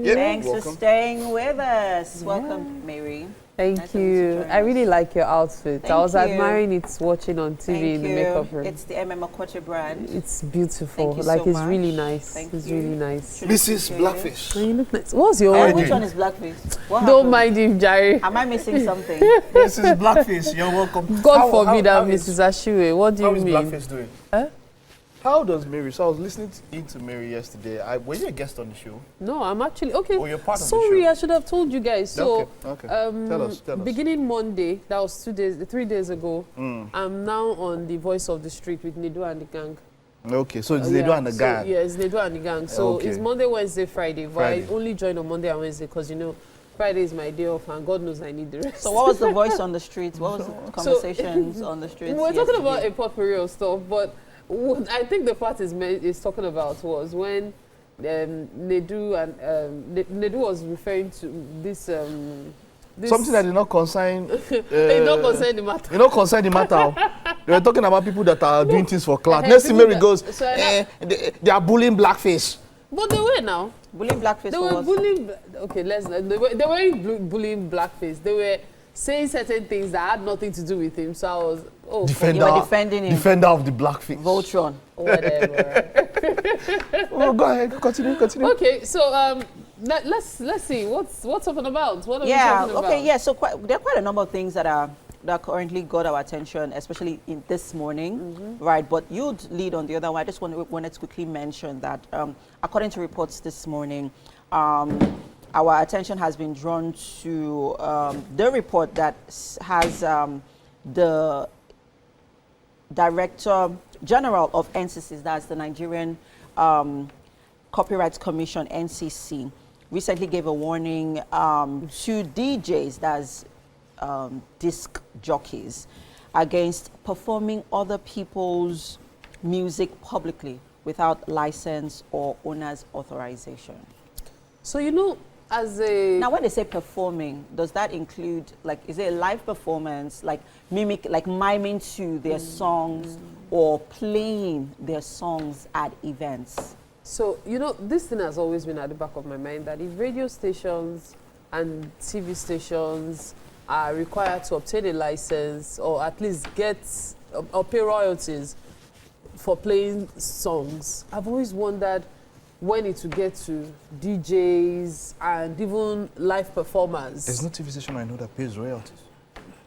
Yeah, Thanks welcome. for staying with us. Welcome, Mary. Thank Nice of you. to join I really us. like your outfit. Thank I was you. admiring it watching on TV Thank in the you. makeup room. It's the Okoche brand. It's beautiful. Thank you Like so it's much. really nice. Thank It's you. really nice. Should Mrs. appreciate it. Blackfish. Oh, you look nice. What's your How Which you one doing? is blackface? What Don't happened? mind him, Jerry. Am I missing something? Mrs. Blackfish, you're welcome. God forbid how that Mrs. Ashiwe. What do How you is mean? Blackfish doing? Huh? How does Mary? So I was listening into Mary yesterday. Were you a guest on the show? No, I'm actually okay. Oh, you're part of the Sorry, show. I should have told you guys. So, Okay. Tell us. beginning Monday, that was 3 days ago. I'm now on the Voice of the Street with Nedu and the gang. Okay, so it's Nedu and the gang. Yeah, it's Nedu and the gang. So Okay. it's Monday, Wednesday, Friday. But Friday. I only join on Monday and Wednesday because Friday is my day off, and God knows I need the rest. So what was the voice on the streets? What was the conversations on the streets? We're talking about yesterday? a potpourri of stuff, but what I think the part is talking about was when Nedu and Nedu was referring to this. Something that did not concern. It don't concern the matter. It don't concern the matter. They were talking about people that are doing things for clout. Uh-huh, Next thing people Mary goes, so they are bullying blackfish. But they were now. Bullying blackface They for were what? bullying. Okay, they weren't bullying blackface. They were saying certain things that had nothing to do with him. So I was You were defending him. Defender of the blackfish. Voltron. whatever. Oh, go ahead, continue. Okay, so let's see what's talking about. What are we Yeah. talking about? Okay. Yeah. So there are quite a number of things that currently got our attention, especially in this morning, right? But you'd lead on the other one. I just wanted to quickly mention that according to reports this morning, our attention has been drawn to the report that has the Director General of NCCs, that's the Nigerian Copyright Commission, NCC, recently gave a warning to DJs, that's disc jockeys, against performing other people's music publicly without license or owner's authorization. So as a Now, when they say performing, does that include, like, is it a live performance, like miming to their songs, or playing their songs at events? So, this thing has always been at the back of my mind, that if radio stations and TV stations are required to obtain a license or at least or pay royalties for playing songs, I've always wondered when it will get to DJs and even live performers. There's no TV station I know that pays royalties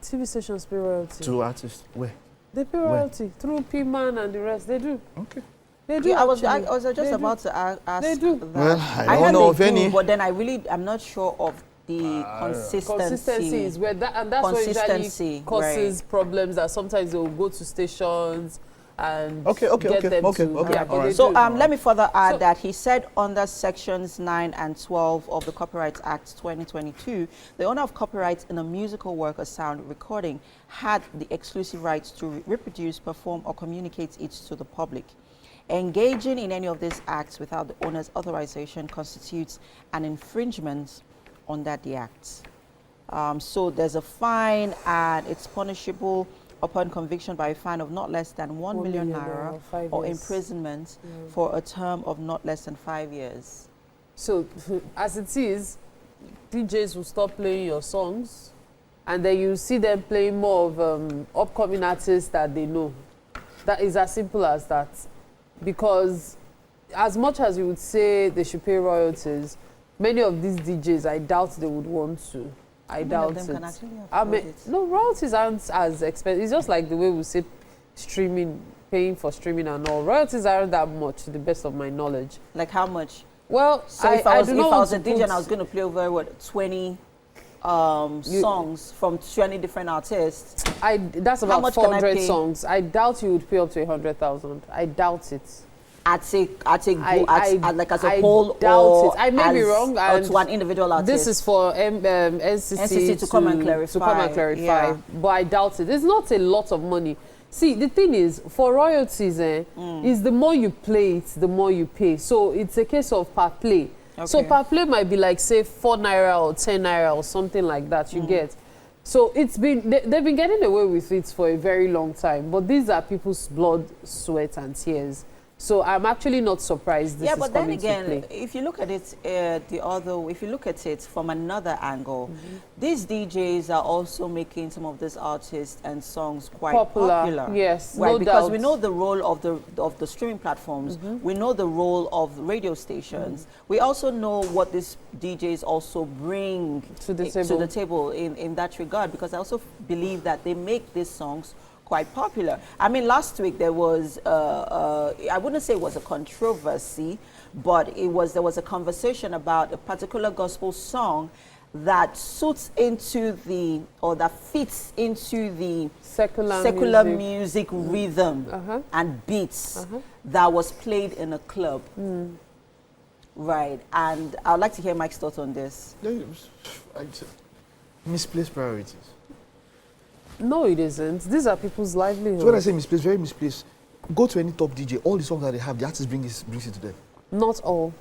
TV stations pay royalty. to artists. Where? They pay royalty through P-Man and the rest. They do. Okay. They do. Yeah, I was actually. just They about do. to ask They do. that. Well, I heard don't know of they do, any. but then I'm not sure of the Consistency is where that's what usually Consistency, causes problems, that sometimes they will go to stations and Okay, get them okay, to, okay, yeah, but all right. they So do. let me further add So- that he said under sections 9 and 12 of the Copyright Act 2022, the owner of copyright in a musical work or sound recording had the exclusive rights to reproduce, perform, or communicate it to the public. Engaging in any of these acts without the owner's authorization constitutes an infringement under the Act. So there's a fine, and it's punishable upon conviction by a fine of not less than 1 million naira or imprisonment for a term of not less than 5 years. So as it is, DJs will stop playing your songs, and then you see them playing more of upcoming artists that they know. That is as simple as that. Because as much as you would say they should pay royalties, many of these DJs, I doubt they would want to. I doubt of them it. can actually afford it. No, royalties aren't as expensive. It's just like the way we say streaming, paying for streaming and all. Royalties aren't that much, to the best of my knowledge. Like how much? Well, So if I was a DJ and I put- was going to play over 20 songs from 20 different artists, that's How about much can I 400 pay? songs. I doubt you would pay up to 100,000. I doubt it. as a I whole, doubt or it. I may be as- wrong, or and to an individual artist. This is for NCC to come and clarify. To come and clarify. Yeah. But I doubt it. It's not a lot of money. See, the thing is, for royalties, is the more you play it, the more you pay. So it's a case of per play. So Okay. per play might be like, say, 4 naira or 10 naira or something like that you get. So it's been, they've been getting away with it for a very long time. But these are people's blood, sweat, and tears. So I'm actually not surprised this Yeah, is but then coming to again, play. if you look at it if you look at it from another angle, these DJs are also making some of these artists and songs quite popular. Yes, Right, no because doubt. we know the role of the streaming platforms. We know the role of radio stations. We also know what these DJs also bring To the table in that regard, because I also believe that they make these songs quite popular. I mean, last week there was, I wouldn't say it was a controversy, but there was a conversation about a particular gospel song that suits into that fits into the secular music rhythm and beats that was played in a club. Right, and I'd like to hear Mike's thoughts on this. Misplaced priorities. No, it isn't. These are people's livelihoods. So when I say misplaced, very misplaced, go to any top DJ, all the songs that they have, the artist brings it to them. Not all.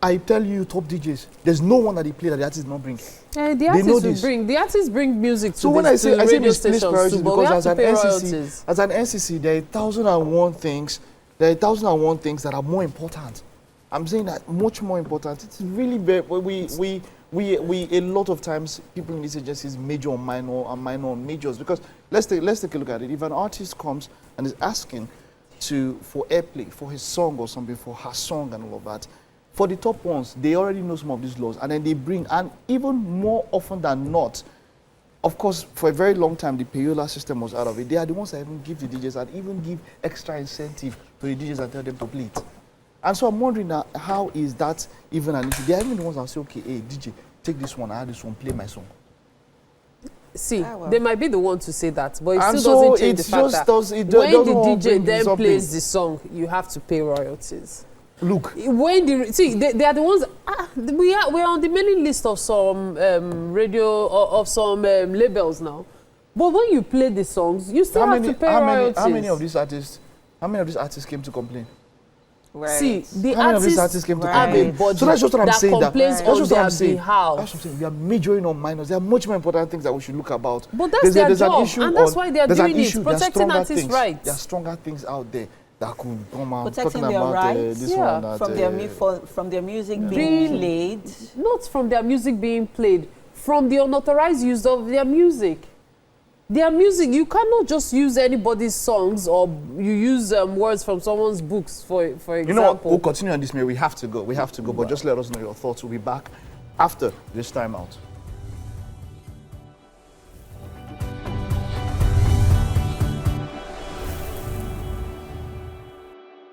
I tell you, top DJs, there's no one that they play that the artist not bring. The artists bring music to so when I say radio misplaced stations priorities, too, but we because have to pay royalties. as an NCC, there are 1,001 things. There are 1,001 things that are more important. I'm saying that much more important. It's really very, we a lot of times people in these agencies major on minor and minor on majors, because let's take a look at it. If an artist comes and is asking for airplay for his song or something, for her song and all of that, for the top ones, they already know some of these laws, and then they bring, and even more often than not, of course, for a very long time, the payola system was out of it. They are the ones that even give the DJs and even give extra incentive to the DJs and tell them to play it. And so I'm wondering now, how is that even an issue? They are even the ones that say, okay, hey, DJ, take this one, I have this one, play my song. See, they might be the one to say that, but it And still doesn't change the fact that when the DJ then plays the song, you have to pay royalties. Look, when they are the ones. We are on the mailing list of some radio of some labels now, but when you play the songs, you still have to pay royalties. How many of these artists came to complain? Right. See, the How many of these artists came to have a complain? budget So that's just what I'm saying. complains That's on just what their I'm saying. behalf. That's what I'm saying. We are majoring on minors. There are much more important things that we should look about. But that's their job, and that's why they are there's an doing it, issue, there are protecting stronger artists' things. rights. There are stronger things out there that could come out Protecting talking their about rights, this yeah, one. That, from their music being played. Not from their music being played, from the unauthorized use of their music. Their music, you cannot just use anybody's songs or you use words from someone's books, for example. You know what? We'll continue on this, Mary. We have to go. But just let us know your thoughts. We'll be back after this time out.